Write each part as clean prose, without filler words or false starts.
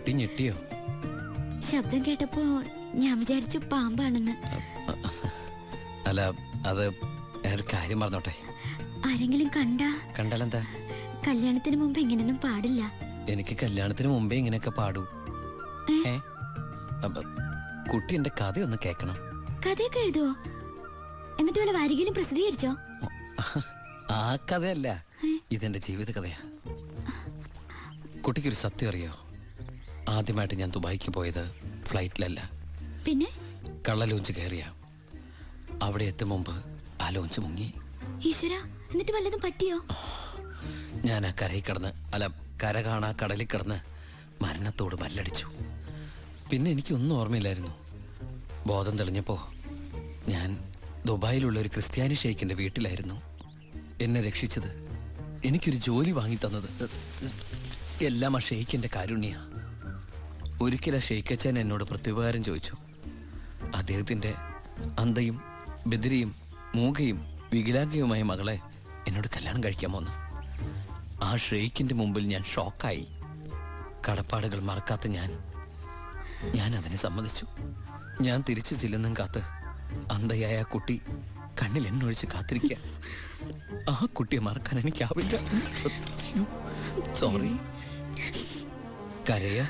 കുട്ടി ഞെട്ടിയോ? ശബ്ദം കേട്ടപ്പോ ഞാൻ വിചാരിച്ചു പാമ്പാണെന്ന്. അല്ല, അത് ഒരു കാര്യം പറഞ്ഞോട്ടെ. ആരെങ്കിലും കണ്ടാലെന്താ? കല്യാണത്തിന് മുമ്പ് ഇങ്ങനെയൊന്നും പാടില്ല. എനിക്ക് കല്യാണത്തിന് മുമ്പേ ഇങ്ങനെയൊക്കെ പാടൂ. കുട്ടി എന്റെ കഥയൊന്ന് കേക്കണം. കഥയൊക്കെ എഴുതുവോ? എന്നിട്ട് വല്ല വാരികയിലും പ്രസിദ്ധീകരിച്ചോ? ആ കഥയല്ല, ഇതെന്റെ ജീവിത കഥയാ. കുട്ടിക്കൊരു സത്യം അറിയോ? ആദ്യമായിട്ട് ഞാൻ ദുബായിക്ക് പോയത് ഫ്ലൈറ്റിലല്ല, പിന്നെ കള്ള ലോഞ്ച് കയറിയ. അവിടെ എത്തും മുമ്പ് ആ ലോഞ്ച് മുങ്ങി. ഈശ്വര, എന്നിട്ട് വല്ലതും പറ്റിയോ? ഞാൻ ആ കരയിൽ കിടന്ന്, കര കാണാ കടലിൽ കിടന്ന് മരണത്തോട് മല്ലടിച്ചു. പിന്നെ എനിക്കൊന്നും ഓർമ്മയില്ലായിരുന്നു. ബോധം തെളിഞ്ഞപ്പോ ഞാൻ ദുബായിലുള്ള ഒരു ക്രിസ്ത്യാനി ഷെയ്ഖിന്റെ വീട്ടിലായിരുന്നു. എന്നെ രക്ഷിച്ചത്, എനിക്കൊരു ജോലി വാങ്ങി തന്നത് എല്ലാം ആ ഷെയ്ഖിന്റെ കാരുണ്യ. ഒരിക്കലും ഷെയ്ഖച്ചൻ എന്നോട് പ്രത്യുപകാരം ചോദിച്ചു. അദ്ദേഹത്തിന്റെ അന്ധയും ബദിരിയും മൂകയും വികലാംഗയുമായ മകളെ എന്നോട് കല്യാണം കഴിക്കാമോന്ന്. ആ ഷെയ്ഖിന്റെ മുമ്പിൽ ഞാൻ ഷോക്കായി. കടപ്പാടുകൾ മറക്കാത്ത ഞാൻ അതിനെ സമ്മതിച്ചു. ഞാൻ തിരിച്ചു ചെല്ലുന്നും കാത്ത് അന്ധയായ ആ കുട്ടി കണ്ണിൽ എണ്ണൊഴിച്ച് കാത്തിരിക്കുക. ആ കുട്ടിയെ മറക്കാൻ എനിക്കാവില്ല. സോറി. കരയ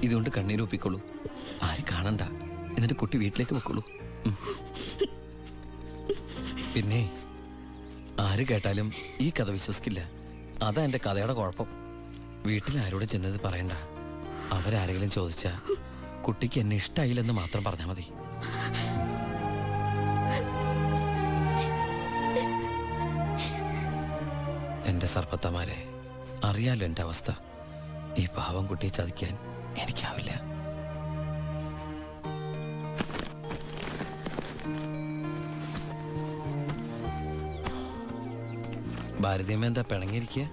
ഇതുകൊണ്ട് കണ്ണീരൊപ്പിക്കോളൂ. ആരും കാണണ്ട. എന്നിട്ട് കുട്ടി വീട്ടിലേക്ക് വെക്കോളൂ. പിന്നെ ആര് കേട്ടാലും ഈ കഥ വിശ്വസിക്കില്ല. അതാ എന്റെ കഥയുടെ കുഴപ്പം. വീട്ടിൽ ആരോട് ചെന്നത് പറയണ്ട. അവരാരെങ്കിലും ചോദിച്ചാ കുട്ടിക്ക് എന്നെ ഇഷ്ടായില്ലെന്ന് മാത്രം പറഞ്ഞാൽ മതി. എന്റെ സർപ്പത്തമാരെ, അറിയാലോ എന്റെ അവസ്ഥ. ഈ പാവം കുട്ടിയെ ചതിക്കാൻ എനിക്കാവില്ല. ഭാരതീയമ്മ എന്താ പിണങ്ങിയിരിക്കുക?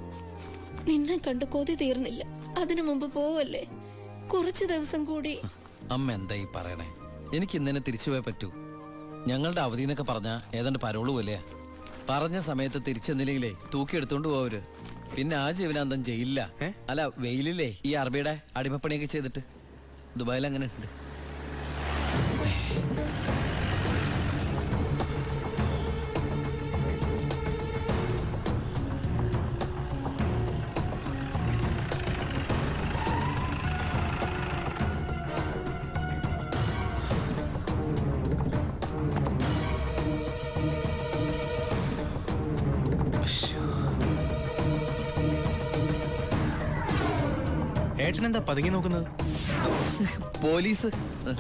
നിന്നെ കണ്ട് കൊതി തീർന്നില്ല. അതിനു മുമ്പ് പോവല്ലേ? കുറച്ചു ദിവസം കൂടി. അമ്മ എന്താ ഈ പറയണേ? എനിക്ക് ഇന്നെ തിരിച്ചു പോയേ പറ്റൂ. ഞങ്ങളുടെ അവധി എന്നൊക്കെ പറഞ്ഞ ഏതാണ്ട് പരോള് പോലെയാ. പറഞ്ഞ സമയത്ത് തിരിച്ചെന്നില്ലെങ്കിലേ തൂക്കി എടുത്തോണ്ട് പോവര്. പിന്നെ ആ ജീവനാന്തം ജയിലില്ല. അല്ല, വെയിലില്ലേ ഈ അറബിയുടെ അടിമപ്പണിയൊക്കെ ചെയ്തിട്ട്. ദുബായിൽ അങ്ങനെ ഉണ്ട്. ഏട്ടനെന്താ പതുങ്ങി നോക്കുന്നത്? പോലീസ്.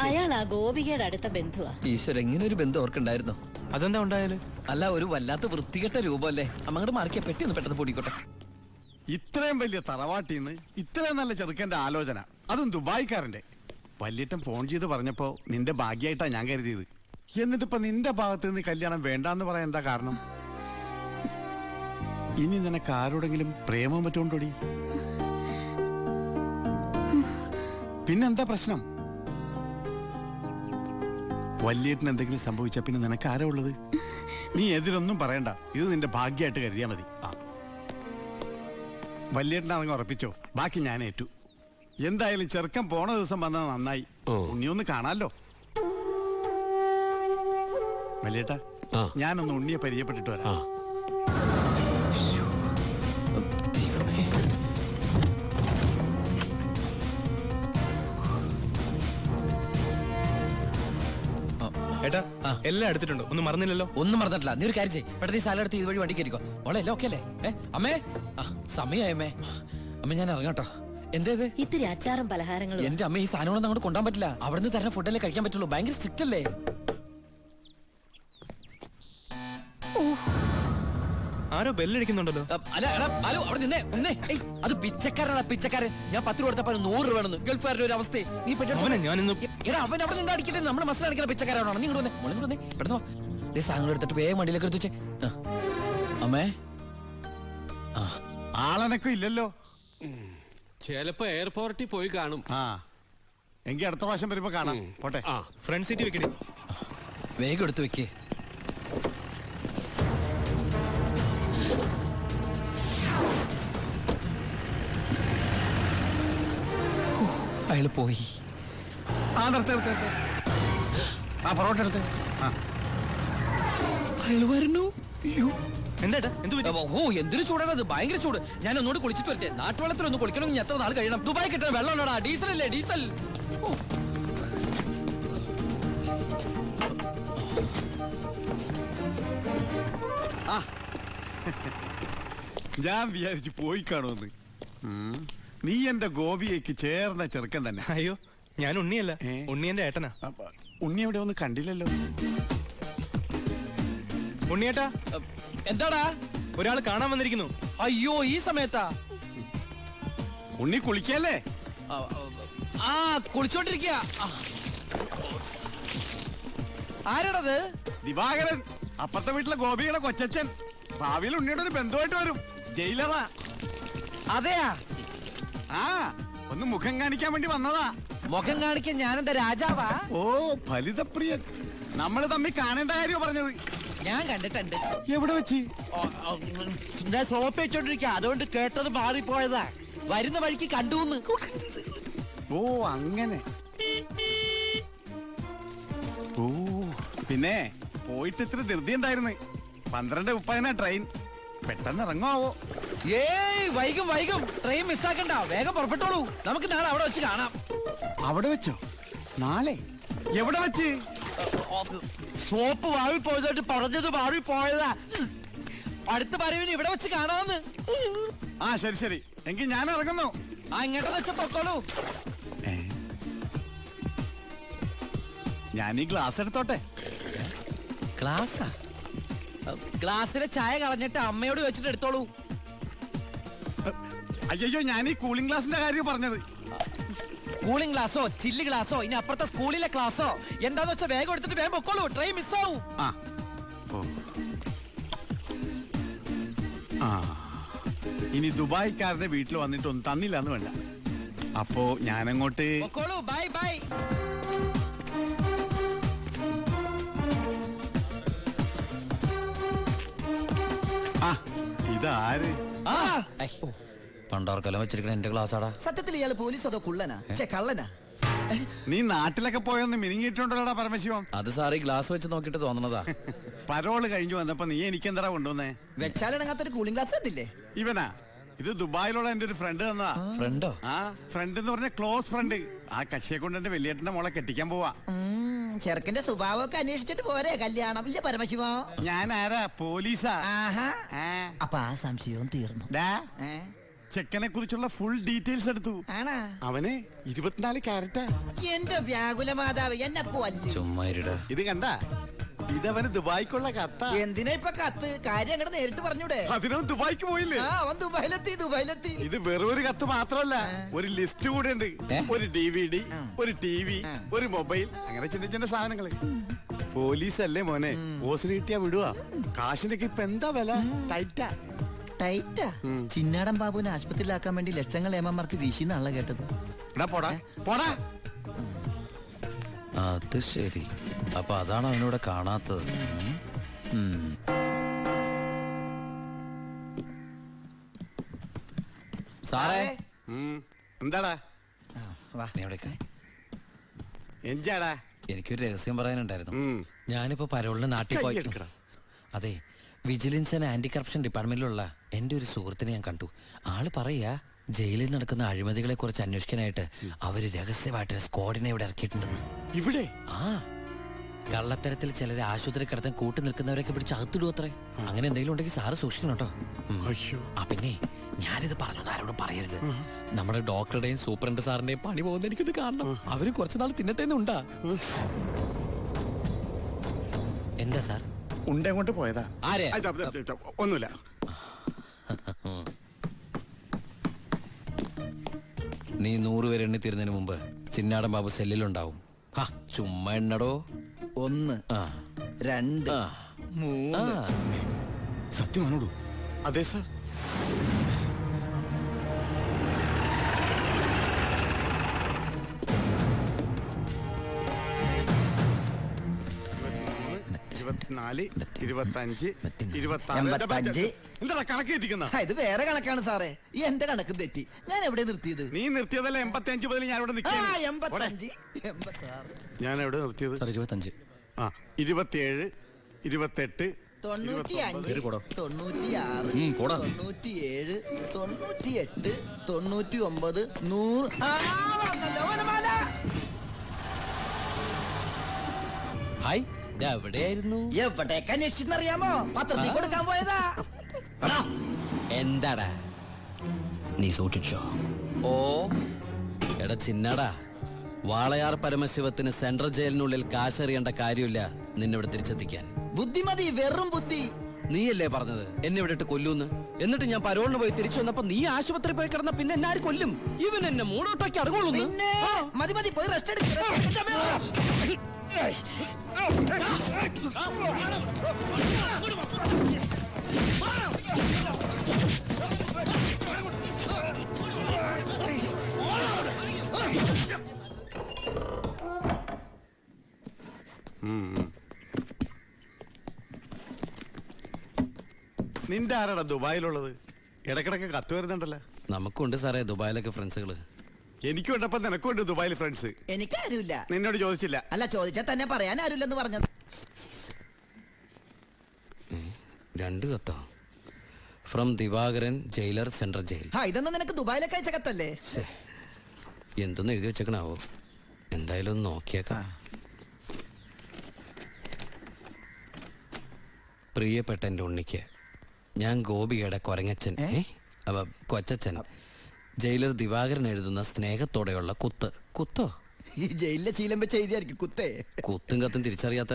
അയാൾ ആ ഗോപികയുടെ അടുത്ത ബന്ധുവാ. ഈശ്വര, എങ്ങനെ ഒരു ബന്ധം ഓർക്കുണ്ടായിരുന്നു? അതെന്താ ഉണ്ടായാല്? അല്ല, ഒരു വല്ലാത്ത വൃത്തികെട്ട രൂപമല്ലേ. അമ്മങ്ങോട്ട് മാറിയ പെട്ടി ഒന്ന് പെട്ടെന്ന് പൊടിക്കോട്ടെ. ഇത്രയും വലിയ തറവാട്ടിന്ന് ഇത്രയും നല്ല ചെറുക്കന്റെ ആലോചന, അതും ദുബായിക്കാരന്റെ. വല്യേട്ടൻ ഫോൺ ചെയ്ത് പറഞ്ഞപ്പോ നിന്റെ ഭാഗ്യായിട്ടാ ഞാൻ കരുതിയത്. എന്നിട്ടിപ്പോ നിന്റെ ഭാഗത്ത് നിന്ന് കല്യാണം വേണ്ടാന്ന് പറയാൻ എന്താ കാരണം? ഇനി നിനക്ക് ആരോടെങ്കിലും പ്രേമം പറ്റുകൊണ്ടോടി? പിന്നെന്താ പ്രശ്നം? വല്യേട്ടന് എന്തെങ്കിലും സംഭവിച്ചാ പിന്നെ നിനക്ക് ആരാ ഉള്ളത്? നീ എതിരൊന്നും പറയണ്ട. ഇത് നിന്റെ ഭാഗ്യമായിട്ട് കരുതിയാ മതി. വല്യേട്ടനാണെങ്കിൽ ഉറപ്പിച്ചോ, ബാക്കി ഞാൻ ഏറ്റു. എന്തായാലും ചെറുക്കൻ പോണ ദിവസം വന്നത് നന്നായി. ഉണ്ണിയൊന്ന് കാണാലോ. വല്യേട്ടാ, ഞാനൊന്ന് ഉണ്ണിയെ പരിചയപ്പെട്ടിട്ട് വരാം. ഏട്ടാ, എല്ലാം എടുത്തിട്ടുണ്ടോ? ഒന്നും മറന്നില്ലല്ലോ? ഒന്നും മറന്നിട്ടില്ല. നീ ഒരു കാര്യം ചെയ്യ്, പെട്ടെന്ന് ഈ സ്ഥലം എടുത്ത് ഇതുവഴി വണ്ടി കയറിക്കോ. മോളെ എല്ലാം ഓക്കെ അല്ലേ? അമ്മേ, സമയമ്മേ. അമ്മ ഞാൻ ഇറങ്ങാട്ടോ. എന്തേത്? ഇത്തിരി അച്ചാറും പലഹാരങ്ങളും. എന്റെ അമ്മ, ഈ സാധനങ്ങളൊന്നും അങ്ങോട്ട് കൊണ്ടാൻ പറ്റില്ല. അവിടെ നിന്ന് തരുന്ന ഫുഡല്ലേ കഴിക്കാൻ പറ്റുള്ളൂ. ഭയങ്കര സ്ട്രിക്റ്റ് അല്ലേ? ആരോ ബെല്ലടിക്കുന്നുണ്ടല്ലോ. ഹലോ, അവിടെ നിന്നേ. അത് പിച്ചക്കാരനാണ്, പിച്ചക്കാരൻ. ഞാൻ 10 രൂപ കൊടുത്തപ്പോ 100 രൂപ വേണമെന്ന്. ഗൾഫുകാരുടെ ഒരു അവസ്ഥ നീ എടാ, അവൻ അവിടെ നിന്ന് അടിക്കട്ടെ. നമ്മുടെ മസിൽ അടിക്കുന്ന പിച്ചക്കാരാണോ? നിങ്ങൾ വന്നേ, മോളെ വന്നേ, പെട്ടെന്ന് സാധനങ്ങൾ എടുത്തിട്ട് വേഗം വണ്ടിയിലേക്ക് എടുത്ത് വെച്ചേ. അമ്മേ, ആളനക്കം ഇല്ലല്ലോ. ചിലപ്പോ എയർപോർട്ടിൽ പോയി കാണും. എങ്കിൽ അടുത്ത പ്രാവശ്യം വരുമ്പോ കാണാം. പോട്ടെ. ഫ്രണ്ട് സീറ്റ് വെക്കണേ. വേഗം എടുത്ത് വെക്കേ. അയാള് പോയി. ആ നിർത്ത്. ആ പൊറോട്ട എടുത്ത്. ആ അയാള് വരുന്നു. എന്താ എന്ത് പറ്റി? ഓ എന്തൊരു ചൂടാണത്, ഭയങ്കര ചൂട്. ഞാൻ ഒന്നുകൂടി കുളിച്ചിട്ട് വരട്ടെ. നാട്ടുവെള്ളത്തിൽ ഒന്ന് കുളിക്കണമെങ്കിൽ എത്ര നാൾ കഴിയണം? ദുബായ് കിട്ടുന്ന വെള്ളം ഉണ്ടോടാ? ഡീസൽ അല്ലേ, ഡീസൽ. ഓ. ആ ഞാൻ വിചാരിച്ചു പോയി കാണുമെന്ന്. നീ എന്റെ ഗോപിയേക്ക് ചേർന്ന ചെറുക്കൻ തന്നെ. അയ്യോ, ഞാൻ ഉണ്ണിയല്ല, ഏ? ഉണ്ണി എന്റെ ഏട്ടനാ. ഉണ്ണി എവിടെ ഒന്നും കണ്ടില്ലല്ലോ. ഉണ്ണിയേട്ടാ, എന്താടാ? ഒരാൾ കാണാൻ വന്നിരിക്കുന്നു. അയ്യോ, ഈ സമയത്താ? ഉണ്ണി കുളിക്കല്ലേ? ആ കുളിച്ചോണ്ടിരിക്കുക. ആരാടത്? ദിവാകരൻ, അപ്പുറത്തെ വീട്ടിലെ ഗോപിയുടെ കൊച്ചച്ഛൻ. ഭാവിയിൽ ഉണ്ണിയുടെ ഒരു ബന്ധുവായിട്ട് വരും. ജയിലറാ. അതെയാ? ആ ഒന്ന് മുഖം കാണിക്കാൻ വേണ്ടി വന്നതാ. മുഖം കാണിക്കാൻ ഞാനെന്താ രാജാവാ? ഓ ഫലിതപ്രിയൻ. നമ്മള് തമ്മിൽ കാണേണ്ട കാര്യം പറഞ്ഞത്. ഞാൻ കണ്ടിട്ടുണ്ട്. എവിടെ വെച്ച്? ഞാൻ സോപ്പ് വെച്ചോണ്ടിരിക്കുക, അതുകൊണ്ട് കേട്ടത് മാറിപ്പോയതാ. വരുന്ന വഴിക്ക് കണ്ടുന്ന്. ഓ അങ്ങനെ. ഓ പിന്നെ പോയിട്ട് ഇത്ര ധൃതി ഉണ്ടായിരുന്നു. 12:30 ട്രെയിൻ. പെട്ടെന്ന് ഇറങ്ങുമാവോ? ഏയ് വൈകും. ട്രെയിൻ മിസ്സാക്കണ്ട, വേഗം പുറപ്പെട്ടോളൂ. നമുക്ക് നാളെ അവിടെ വെച്ച് കാണാം. അവിടെ വെച്ചോ? നാളെ എവിടെ വെച്ച്? സോപ്പ് മാറിപ്പോയതായിട്ട് പറഞ്ഞത് മാറിപ്പോയതാ. അടുത്ത വരവിന് ഇവിടെ വെച്ച് കാണാമെന്ന്. ആ ശരി എങ്കിൽ ഞാൻ ഇറങ്ങുന്നു. ആ ഇങ്ങോട്ടെന്ന് വെച്ച പൊക്കോളൂ. ഞാൻ ഈ ഗ്ലാസ് എടുത്തോട്ടെ. ഗ്ലാസാ? ഗ്ലാസ്സിലെ ചായ കളഞ്ഞിട്ട് അമ്മയോട് വെച്ചിട്ട് എടുത്തോളൂ. അയ്യോ, ഞാൻ ഈ കൂളിംഗ് ഗ്ലാസിന്റെ കാര്യം പറഞ്ഞത്. കൂളിംഗ് ഗ്ലാസോ ചില്ല് ഗ്ലാസോ ഇനി അപ്പുറത്തെ സ്കൂളിലെ ക്ലാസ്സോ എന്താന്ന് വെച്ചാൽ വേഗം എടുത്തിട്ട് വേഗം പൊക്കോളൂ. ട്രെയിൻ മിസ്സാവും. ഇനി ദുബായ്ക്കാരുടെ വീട്ടിൽ വന്നിട്ടൊന്നും തന്നില്ല എന്ന് വേണ്ട. അപ്പോ ഞാനങ്ങോട്ട് പൊക്കോളൂ. ബൈ. ആ ഇതാര്? പണ്ടോർക്കെല്ലാം വെച്ചിരിക്കണ എന്റെ ക്ലാസ്സാടാ. സത്യത്തിൽ ഇയാള് പോലീസ് അതോ കുള്ളനാ? കള്ളനാ? നീ നാട്ടിലൊക്കെ പോയൊന്ന് മിനിങ്ങിയിട്ടുണ്ടല്ലോടാ പരമശിവം. അത് സാറി ഗ്ലാസ് വെച്ച് നോക്കിട്ട് തോന്നണതാ. പരോള് കഴിഞ്ഞു വന്നപ്പോ നീ എനിക്കെന്താ കൊണ്ടുവന്നേ? വെച്ചാലിണങ്ങാത്തൊരു കൂളിംഗ് ഗ്ലാസ് തന്നില്ലേ? ഇവനാ? ഇത് ദുബായിലുള്ള എന്റെ ഒരു ഫ്രണ്ട് തന്നതാ. ഫ്രണ്ടോ? ആ ഫ്രണ്ട് എന്ന് പറഞ്ഞ ക്ലോസ് ഫ്രണ്ട്. ആ കക്ഷിയെ കൊണ്ട് എന്റെ വലിയേട്ടന്റെ മോളെ കെട്ടിക്കാൻ പോവാ. ചെറുക്കന്റെ സ്വഭാവമൊക്കെ അന്വേഷിച്ചിട്ട് പോരെ കല്യാണം? ഇല്ല പരമശിവ, ഞാൻ ആരാ? പോലീസാ. അപ്പൊ ആ സംശയവും തീർന്നു. ചെക്കനെ കുറിച്ചുള്ള ഫുൾ ഡീറ്റെയിൽസ് എടുത്തു. ആണാ? അവന് 24 ക്യാരറ്റാ. എന്റെ വ്യാകുല മാതാവ്, എന്നെ കൊല്ലു. ചുമ്മാ ഇരുടാ. ഇത് കണ്ട? ഇതവന് ദുബായിക്കുള്ള കത്ത. എന്തിനാ ഇപ്പൊ കത്ത്? കാര്യം അങ്ങോട്ട് നേരിട്ട് പറഞ്ഞൂടെ? അതിനവൻ ദുബായിക്ക് പോയില്ലേ? അവൻ ദുബായിലെത്തി. ഇത് വെറും ഒരു കത്ത് മാത്രമല്ല, ഒരു ലിസ്റ്റ് കൂടെ ഉണ്ട്. ഒരു DVD, ഒരു TV, ഒരു മൊബൈൽ, അങ്ങനെ ചിന്ന സാധനങ്ങള്. പോലീസല്ലേ മോനെ, ഓസിന് കിട്ടിയാ വിടുവാ. കാശിനൊക്കെ ഇപ്പൊ എന്താ വില? ടൈറ്റാ. ചിന്നാടൻ ബാബുവിനെ ആശുപത്രിയിലാക്കാൻ വേണ്ടി ലക്ഷങ്ങൾ ഏമാർക്ക് വീശിന്നാണല്ലോ കേട്ടത്. പോടാ. അത് ശരി. അപ്പൊ അതാണ് അവനോട് കാണാത്തത്. സാറേ. എന്താടാ? നീ എവിടേക്കാ? എന്താടാ? എനിക്കൊരു രഹസ്യം പറയാനുണ്ടായിരുന്നു. ഉം. ഞാനിപ്പോ പരോളിന് നാട്ടിൽ പോയി. കൈയ്യെടുക്കടാ. അതെ, വിജിലൻസ് ആൻഡ് ആന്റി കറപ്ഷൻ ഡിപ്പാർട്ട്മെന്റിലുള്ള എന്റെ ഒരു സുഹൃത്തിനെ ഞാൻ കണ്ടു. ആള് പറയാ ജയിലിൽ നടക്കുന്ന അഴിമതികളെ കുറിച്ച് അന്വേഷിക്കാനായിട്ട് അവര് രഹസ്യമായിട്ട് സ്ക്വാഡിനെ ഇവിടെ ഇറക്കിയിട്ടുണ്ടെന്ന്. ഇവിടെ? ആ കള്ളത്തരത്തിൽ ചിലരെ ആശുപത്രി കിടത്താൻ കൂട്ടി നിൽക്കുന്നവരൊക്കെ പിടിച്ച് അകത്തിടും അത്രേ. അങ്ങനെ എന്തെങ്കിലും ഉണ്ടെങ്കിൽ സാറ് സൂക്ഷിക്കണം കേട്ടോ. ആ പിന്നെ ഞാനിത് പറഞ്ഞു ആരോടും പറയരുത്. നമ്മുടെ ഡോക്ടറുടെയും സൂപ്രണ്ട് സാറിന്റെയും പണി പോകുന്ന എനിക്കിത് കാണണം. അവരും കുറച്ചുനാൾ തിന്നട്ടേന്നുണ്ടാ. എന്താ സാർ? ഉണ്ടേ കൊണ്ട് പോയതാ. ആരെ? ഒന്നുമില്ല. നീ 100 പേര് എണ്ണി തീരുന്നതിന് മുമ്പ് ചിന്നാടൻ ബാബു സെല്ലിലുണ്ടാവും. ചുമ്മാ എണ്ണടോ. 1 2 3. സത്യമാണോടൂ? അതെ സാർ. 24, 25, 85. എന്താ കണക്ക് തെറ്റിക്കുന്ന? ഇത് വേറെ കണക്കാണ് സാറേ. ഈ എന്റെ കണക്ക് തെറ്റി. ഞാൻ എവിടെ നിർത്തിയത്? നീ നിർത്തിയതല്ല 85 മുതൽ ഞാൻ ഇവിടെ നിൽക്കാം. 85, 86, ഞാൻ എവിടെ നിർത്തിയത്? സാർ 25. ആ 27, 28, 95, 96, 97, 98, 99, 100. വന്നല്ലോ വനമാല. ഹായ് എവിടെയായിരുന്നു? എവിടേക്കാ അന്വേഷിച്ചെന്നറിയാമോ? പത്രത്തിൽ കൊടുക്കാൻ പോയതാ. എന്താടാ നീ സൂക്ഷിച്ചോ. ഓ എടാ ചിന്നടാ, വാളയാർ പരമശിവത്തിന് സെൻട്രൽ ജയിലിനുള്ളിൽ കാശറിയേണ്ട കാര്യമില്ല നിന്നിവിടെ തിരിച്ചെത്തിക്കാൻ. ബുദ്ധിമതി, വെറും ബുദ്ധി. നീയല്ലേ പറഞ്ഞത് എന്നെ ഇവിടെ ഇട്ട് കൊല്ലൂന്ന്? എന്നിട്ട് ഞാൻ പരോളിന് പോയി തിരിച്ചു വന്നപ്പോ നീ ആശുപത്രി പോയി കിടന്ന പിന്നെ എന്നെ ആര് കൊല്ലും? ഇവൻ എന്നെ മൂടോട്ടാക്കി അടങ്ങുള്ളൂ. പിന്നെ മതി മതി, പോയി റെസ്റ്റ് എടുക്കുക. നിന്റെ ആരാടാ ദുബായിലുള്ളത്? ഇടക്കിടക്ക് കത്ത് വരുന്നുണ്ടല്ലോ. നമുക്കുണ്ട് സാറേ ദുബായിലൊക്കെ ഫ്രണ്ട്സുകള്. എനിക്കും ഉണ്ടപ്പോ നിനക്കുണ്ട് ദുബായിൽ ഫ്രണ്ട്സ്. എനിക്കാരുമില്ല. നിന്നോട് ചോദിച്ചില്ല. അല്ല, ചോദിച്ചാൽ തന്നെ പറയാൻ ആരുമില്ലെന്ന് പറഞ്ഞത്. 2 കത്തോ? From Divakaran, jailer, central jail. ഇതൊന്നും നിനക്ക് ദുബായിലൊക്കെ അയച്ച കത്തല്ലേ? എന്തൊന്നും എഴുതി വെച്ചേക്കണാവോ? എന്തായാലും ഒന്ന് നോക്കിയേക്കാം. പ്രിയപ്പെട്ട എൻ്റെ ഉണ്ണിക്ക്, ഞാൻ ഗോപികയുടെ കൊരങ്ങച്ചൻ, കൊച്ചച്ചൻ, ജയിലർ ദിവാകരൻ എഴുതുന്ന സ്നേഹത്തോടെയുള്ള കുത്ത്. കുത്തോ? ഈ ജയിലിലെ ശീലം വെച്ച് എഴുതിയായിരിക്കും കുത്തേ. കുത്തും കത്തും തിരിച്ചറിയാത്ത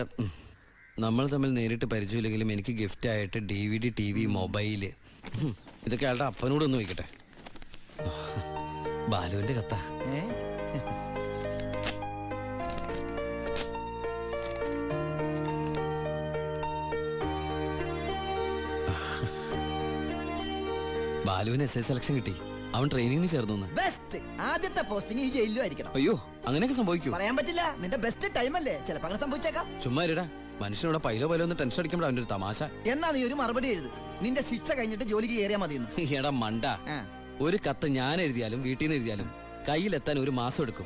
നമ്മൾ തമ്മിൽ നേരിട്ട് പരിചയമില്ലെങ്കിലും എനിക്ക് ഗിഫ്റ്റ് ആയിട്ട് DVD, TV, മൊബൈല്, ഇതൊക്കെ അയാളുടെ അപ്പനോടൊന്ന് വയ്ക്കട്ടെ. ബാലുവിന്റെ കത്താ. ബാലുവിന് SI സെലക്ഷൻ കിട്ടി. അവൻ ട്രെയിനിങ്ങിന് ചേർന്നു. ബെസ്റ്റ്. ആദ്യത്തെ പോസ്റ്റിംഗ് ഈ ജയിലിലും ആയിരിക്കണം. അയ്യോ, അങ്ങനെയൊക്കെ സംഭവിക്കൂ? പറയാൻ പറ്റില്ല. നിന്റെ ബെസ്റ്റ് ടൈം അല്ലേ, ചിലപ്പോ അങ്ങനെ സംഭവിച്ചേക്കാം. ചുമ്മാ ഇരടാ, മനുഷ്യനോട് പൈലോ ഒന്ന് ടെൻഷൻ അടിക്കുമ്പോൾ അവന്റെ ഒരു തമാശ. എന്നാ നീ ഒരു മറുപടി എഴുത്. നിന്റെ ശിക്ഷ കഴിഞ്ഞിട്ട് ജോലിക്ക് കയറിയാ മതിയെന്ന്. എടാ മണ്ട, ഒരു കത്ത് ഞാൻ എഴുതിയാലും വീട്ടിൽ നിന്ന് എഴുതിയാലും കയ്യിലെത്താൻ 1 മാസം എടുക്കും.